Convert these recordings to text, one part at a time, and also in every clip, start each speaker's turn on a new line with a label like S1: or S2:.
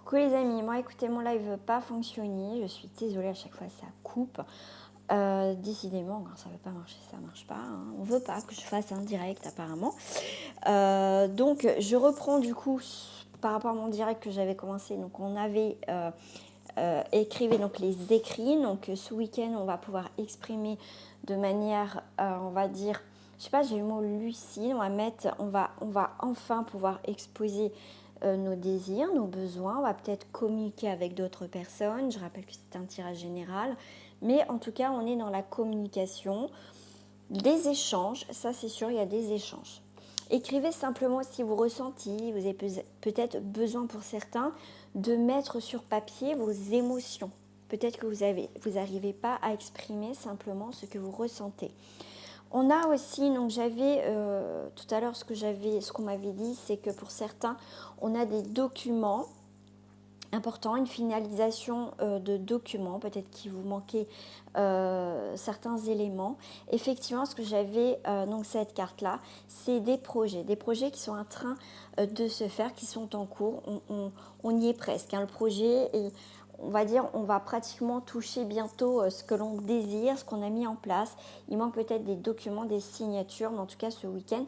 S1: Coucou les amis, moi écoutez, mon live veut pas fonctionner, je suis désolée, à chaque fois ça coupe. Décidément, quand ça veut pas marcher, ça marche pas, hein. On veut pas que je fasse un direct apparemment. Donc je reprends du coup par rapport à mon direct que j'avais commencé. Donc on avait écrivé donc les écrits. Donc ce week-end on va pouvoir exprimer de manière, on va dire, je sais pas, j'ai le mot lucide. On va enfin pouvoir exposer nos désirs, nos besoins. On va peut-être communiquer avec d'autres personnes. Je rappelle que c'est un tirage général, mais en tout cas on est dans la communication, des échanges. Ça c'est sûr, il y a des échanges. Écrivez simplement si vous ressentez, vous avez peut-être besoin pour certains de mettre sur papier vos émotions. Peut-être que vous n'arrivez pas à exprimer simplement ce que vous ressentez. On a aussi, donc j'avais tout à l'heure ce qu'on m'avait dit, c'est que pour certains, on a des documents importants, une finalisation de documents, peut-être qu'il vous manquait certains éléments. Effectivement, ce que j'avais, donc cette carte-là, c'est des projets qui sont en train de se faire, qui sont en cours. On y est presque, hein. Le projet est, on va dire, on va pratiquement toucher bientôt ce que l'on désire, ce qu'on a mis en place. Il manque peut-être des documents, des signatures, mais en tout cas ce week-end,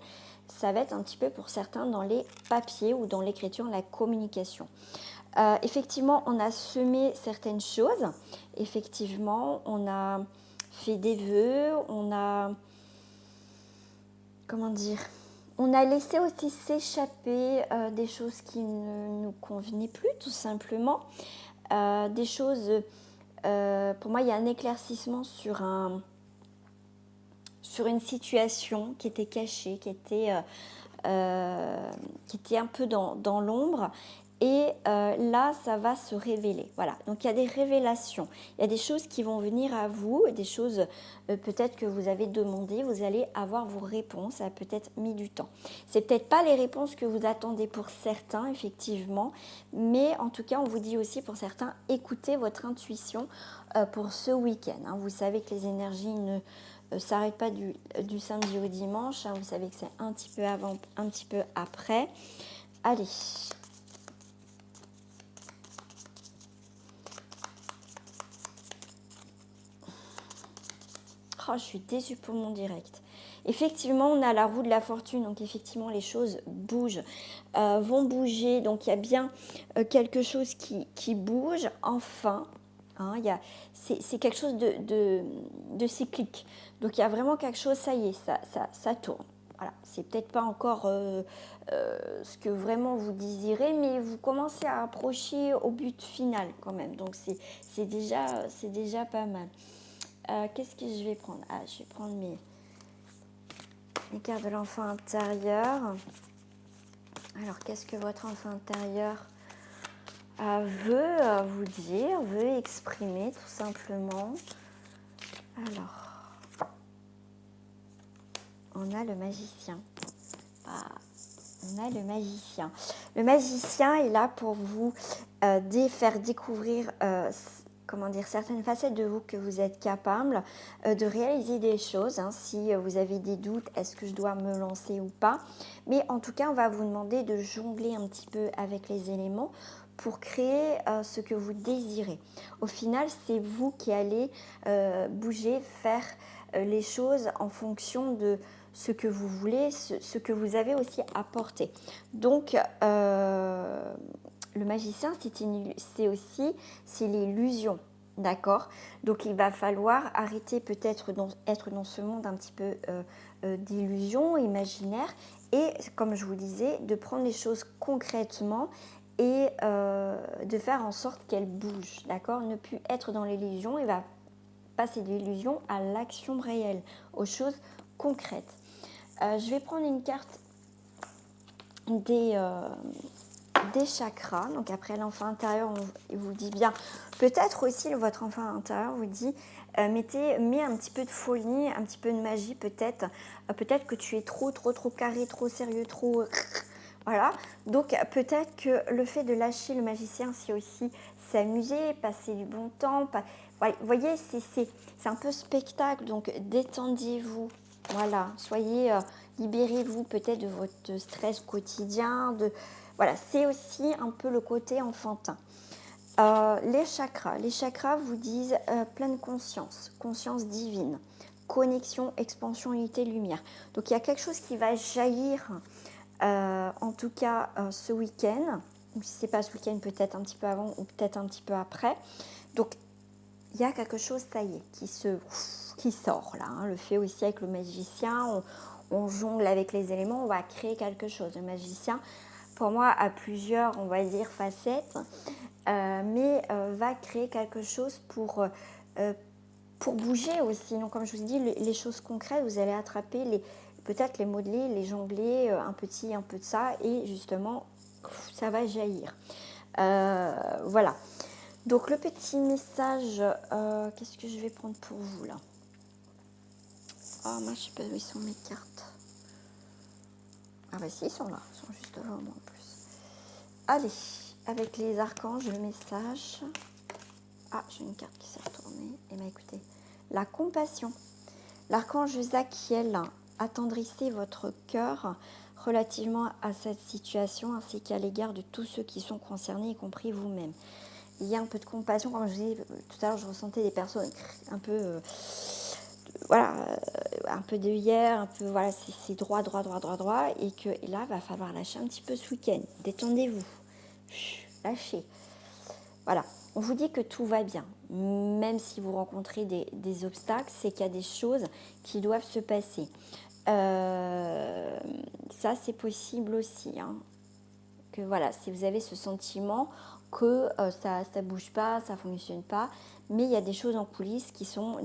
S1: ça va être un petit peu pour certains dans les papiers ou dans l'écriture, la communication. Effectivement, on a semé certaines choses. Effectivement, on a fait des vœux, on a, comment dire, on a laissé aussi s'échapper des choses qui ne nous convenaient plus, tout simplement. Des choses, pour moi, il y a un éclaircissement sur une situation qui était cachée, qui était un peu dans l'ombre. Et là, ça va se révéler. Voilà, donc il y a des révélations. Il y a des choses qui vont venir à vous, des choses peut-être que vous avez demandé. Vous allez avoir vos réponses. Ça a peut-être mis du temps. C'est peut-être pas les réponses que vous attendez pour certains, effectivement. Mais en tout cas, on vous dit aussi pour certains, écoutez votre intuition pour ce week-end, hein. Vous savez que les énergies ne s'arrêtent pas du samedi au dimanche, hein. Vous savez que c'est un petit peu avant, un petit peu après. Allez. Oh, je suis déçue pour mon direct. Effectivement, on a la roue de la fortune, donc effectivement, les choses bougent, vont bouger. Donc, il y a bien quelque chose qui bouge, enfin. Hein, c'est quelque chose de cyclique. Donc, il y a vraiment quelque chose, ça y est, ça tourne. Voilà, c'est peut-être pas encore ce que vraiment vous désirez, mais vous commencez à approcher au but final quand même. Donc, c'est déjà pas mal. Qu'est-ce que je vais prendre? Ah, je vais prendre mes cartes de l'enfant intérieur. Alors, qu'est-ce que votre enfant intérieur veut vous dire, veut exprimer tout simplement? Alors, on a le magicien. Ah, on a le magicien. Le magicien est là pour vous faire découvrir comment dire, certaines facettes de vous que vous êtes capable de réaliser des choses, hein. Si vous avez des doutes, est-ce que je dois me lancer ou pas? Mais en tout cas, on va vous demander de jongler un petit peu avec les éléments pour créer ce que vous désirez. Au final, c'est vous qui allez bouger, faire les choses en fonction de ce que vous voulez, ce que vous avez aussi apporté. Donc, le magicien, c'est l'illusion, d'accord? Donc, il va falloir arrêter peut-être être dans ce monde un petit peu d'illusion imaginaire et, comme je vous disais, de prendre les choses concrètement et de faire en sorte qu'elles bougent, d'accord? Ne plus être dans l'illusion, il va passer de l'illusion à l'action réelle, aux choses concrètes. Je vais prendre une carte des chakras. Donc après l'enfant intérieur, il vous dit bien, peut-être aussi votre enfant intérieur vous dit, mets un petit peu de folie, un petit peu de magie peut-être. Peut-être que tu es trop carré, trop sérieux, trop... Voilà, donc peut-être que le fait de lâcher le magicien, c'est aussi s'amuser, passer du bon temps. Vous voyez, c'est un peu spectacle, donc détendez-vous. Voilà, libérez-vous peut-être de votre stress quotidien, Voilà, c'est aussi un peu le côté enfantin. Les chakras vous disent pleine conscience, conscience divine, connexion, expansion, unité, lumière. Donc il y a quelque chose qui va jaillir, en tout cas ce week-end, ou si ce n'est pas ce week-end, peut-être un petit peu avant ou peut-être un petit peu après. Donc il y a quelque chose, ça y est, qui sort là. Hein. Le fait aussi avec le magicien, on jongle avec les éléments, on va créer quelque chose. Le magicien, pour moi, a plusieurs, on va dire, facettes, mais va créer quelque chose pour bouger aussi. Donc, comme je vous dis, les choses concrètes, vous allez attraper peut-être les modeler, les jongler, un peu de ça, et justement, ça va jaillir. Voilà. Donc, le petit message, qu'est-ce que je vais prendre pour vous là? Oh, moi, je sais pas où ils sont mes cartes. Ah bah si, ils sont là, ils sont juste devant moi en plus. Allez, avec les archanges, le message. Ah, j'ai une carte qui s'est retournée. Eh bien, écoutez, la compassion. L'archange Zachiel, attendrissez votre cœur relativement à cette situation ainsi qu'à l'égard de tous ceux qui sont concernés, y compris vous-même. Il y a un peu de compassion, comme je vous disais tout à l'heure, je ressentais des personnes un peu, voilà, un peu de hier, un peu, voilà, c'est droit, et là, va falloir lâcher un petit peu ce week-end. Détendez-vous, lâchez. Voilà, on vous dit que tout va bien, même si vous rencontrez des obstacles, c'est qu'il y a des choses qui doivent se passer. Ça, c'est possible aussi, hein, que voilà, si vous avez ce sentiment que ça ne bouge pas, ça ne fonctionne pas, mais il y a des choses en coulisses qui sont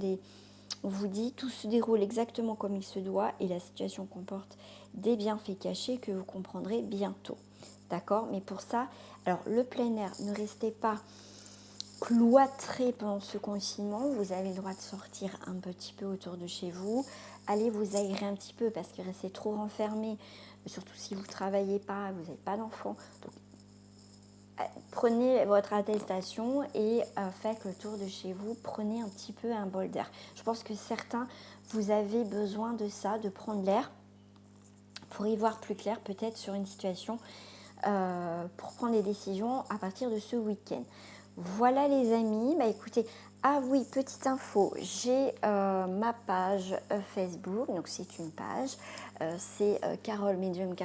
S1: on vous dit, tout se déroule exactement comme il se doit et la situation comporte des bienfaits cachés que vous comprendrez bientôt. D'accord? Mais pour ça, alors le plein air, ne restez pas cloîtré pendant ce confinement. Vous avez le droit de sortir un petit peu autour de chez vous. Allez vous aérer un petit peu parce que rester trop renfermé, surtout si vous ne travaillez pas, vous n'avez pas d'enfants. Donc, prenez votre attestation et faites le tour de chez vous. Prenez un petit peu un bol d'air. Je pense que certains, vous avez besoin de ça, de prendre l'air pour y voir plus clair peut-être sur une situation, pour prendre des décisions à partir de ce week-end. Voilà les amis, bah écoutez, ah oui, petite info, j'ai ma page Facebook, donc c'est une page, c'est Carole Medium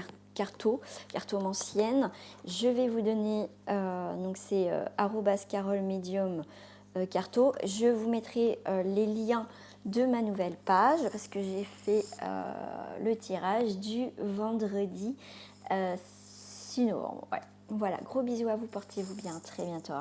S1: cartomancienne. Je vais vous donner, donc c'est @Carole Medium carto. Je vous mettrai les liens de ma nouvelle page parce que j'ai fait le tirage du vendredi 6 novembre. Ouais. Voilà, gros bisous à vous, portez-vous bien, à très bientôt.